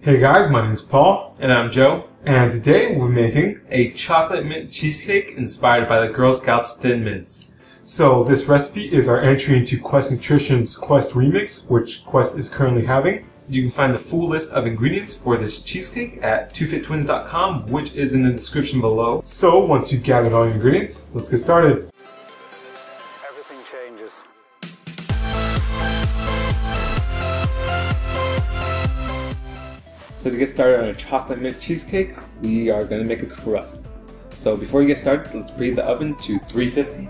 Hey guys, my name is Paul. And I'm Joe. And today we're making a chocolate mint cheesecake inspired by the Girl Scouts Thin Mints. So this recipe is our entry into Quest Nutrition's Quest Remix, which Quest is currently having. You can find the full list of ingredients for this cheesecake at twofit.twins.com, which is in the description below. So once you've gathered all your ingredients, let's get started. Everything changes. So to get started on a chocolate mint cheesecake, we are going to make a crust. So before we get started, let's preheat the oven to 350.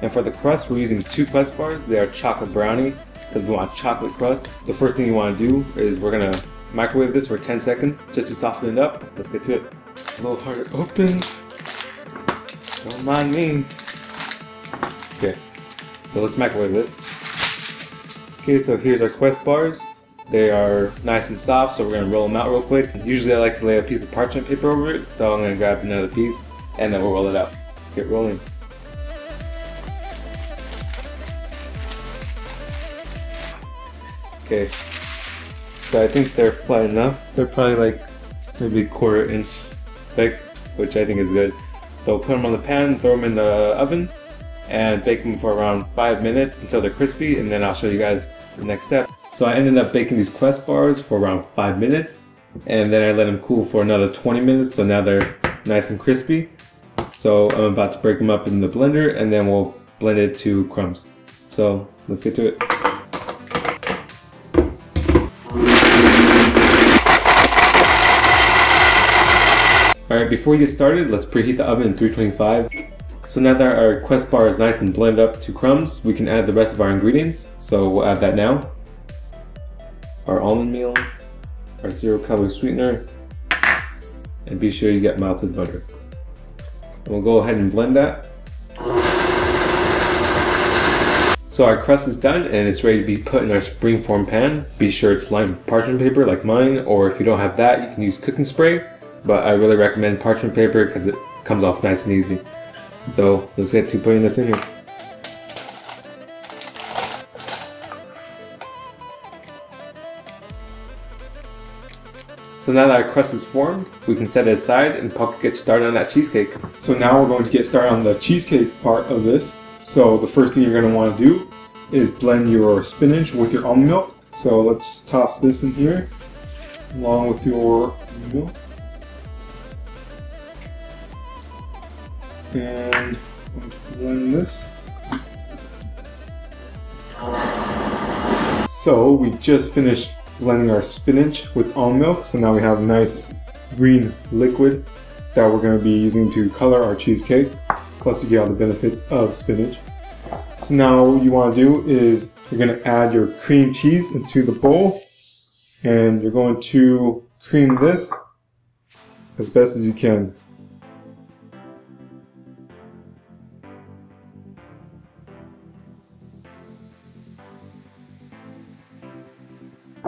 And for the crust, we're using 2 crust bars. They are chocolate brownie because we want chocolate crust. The first thing you want to do is we're going to microwave this for 10 seconds just to soften it up. Let's get to it. A little harder open. Don't mind me. Okay, so let's microwave this. Okay, so here's our quest bars. They are nice and soft, so we're going to roll them out real quick. Usually I like to lay a piece of parchment paper over it, so I'm going to grab another piece and then we'll roll it out. Let's get rolling. Okay, so I think they're flat enough. They're probably like maybe 1/4 inch thick, which I think is good. So put them on the pan, throw them in the oven, and bake them for around 5 minutes until they're crispy, and then I'll show you guys the next step. So I ended up baking these quest bars for around 5 minutes, and then I let them cool for another 20 minutes, so now they're nice and crispy. So I'm about to break them up in the blender, and then we'll blend it to crumbs. So let's get to it. Alright, before we get started, let's preheat the oven at 325. So now that our quest bar is nice and blended up to crumbs, we can add the rest of our ingredients. So we'll add that now. Our almond meal, our 0-calorie sweetener, and be sure you get melted butter. And we'll go ahead and blend that. So our crust is done and it's ready to be put in our springform pan. Be sure it's lined with parchment paper like mine, or if you don't have that, you can use cooking spray. But I really recommend parchment paper because it comes off nice and easy. So let's get to putting this in here. So now that our crust is formed, we can set it aside and Paul can get started on that cheesecake. So now we're going to get started on the cheesecake part of this. So the first thing you're going to want to do is blend your spinach with your almond milk. So let's toss this in here along with your milk. And I'm going to blend this. So we just finished blending our spinach with almond milk, so now we have a nice green liquid that we're going to be using to color our cheesecake, plus you get all the benefits of spinach. So now what you want to do is you're going to add your cream cheese into the bowl, and you're going to cream this as best as you can.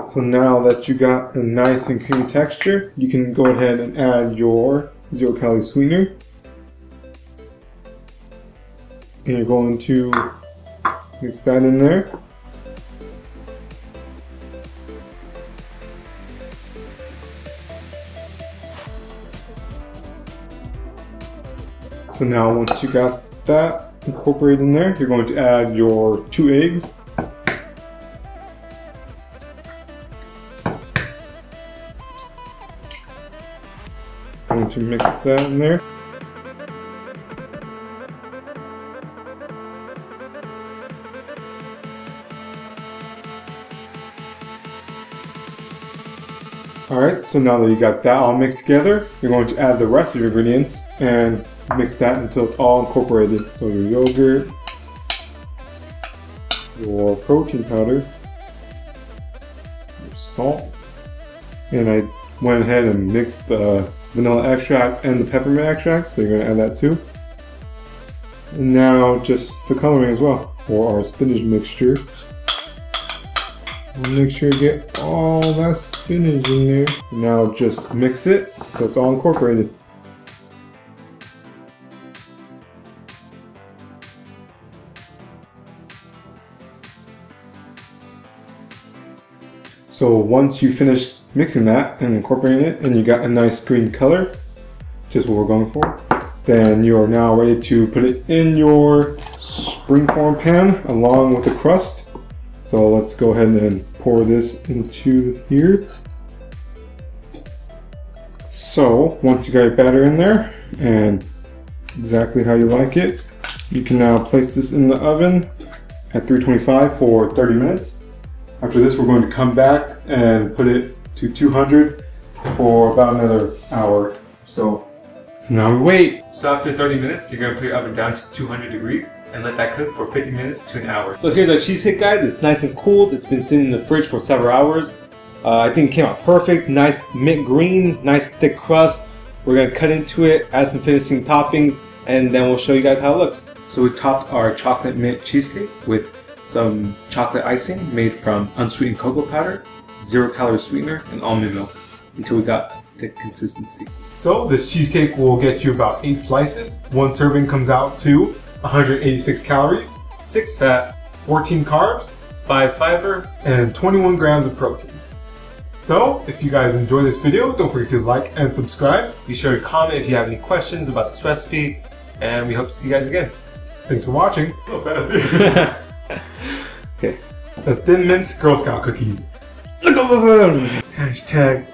So now that you got a nice and creamy texture, you can go ahead and add your 0-calorie sweetener. And you're going to mix that in there. So now once you got that incorporated in there, you're going to add your 2 eggs. Going to mix that in there. Alright, so now that you got that all mixed together, you're going to add the rest of your ingredients and mix that until it's all incorporated. So your yogurt, your protein powder, your salt, and I went ahead and mixed the vanilla extract and the peppermint extract, so you're going to add that too. And now just the coloring as well for our spinach mixture. We'll make sure you get all that spinach in there. Now just mix it so it's all incorporated. So once you finish mixing that and incorporating it, and you got a nice green color, just what we're going for, then you are now ready to put it in your springform pan along with the crust. So let's go ahead and pour this into here. So once you got your batter in there and exactly how you like it, you can now place this in the oven at 325 for 30 minutes. After this, we're going to come back and put it to 200 for about another hour. So now we wait. So after 30 minutes, you're gonna put your oven down to 200 degrees and let that cook for 50 minutes to an hour. So here's our cheesecake, guys. It's nice and cooled. It's been sitting in the fridge for several hours. I think it came out perfect. Nice mint green, nice thick crust. We're gonna cut into it, add some finishing toppings, and then we'll show you guys how it looks. So we topped our chocolate mint cheesecake with some chocolate icing made from unsweetened cocoa powder, 0-calorie sweetener, and almond milk until we got thick consistency. So this cheesecake will get you about 8 slices. One serving comes out to 186 calories, 6 fat, 14 carbs, 5 fiber, and 21 grams of protein. So if you guys enjoyed this video, don't forget to like and subscribe. Be sure to comment if you have any questions about this recipe, and we hope to see you guys again. Thanks for watching. Oh, bad. Okay. The Thin Mints Girl Scout cookies. Look over them! Hashtag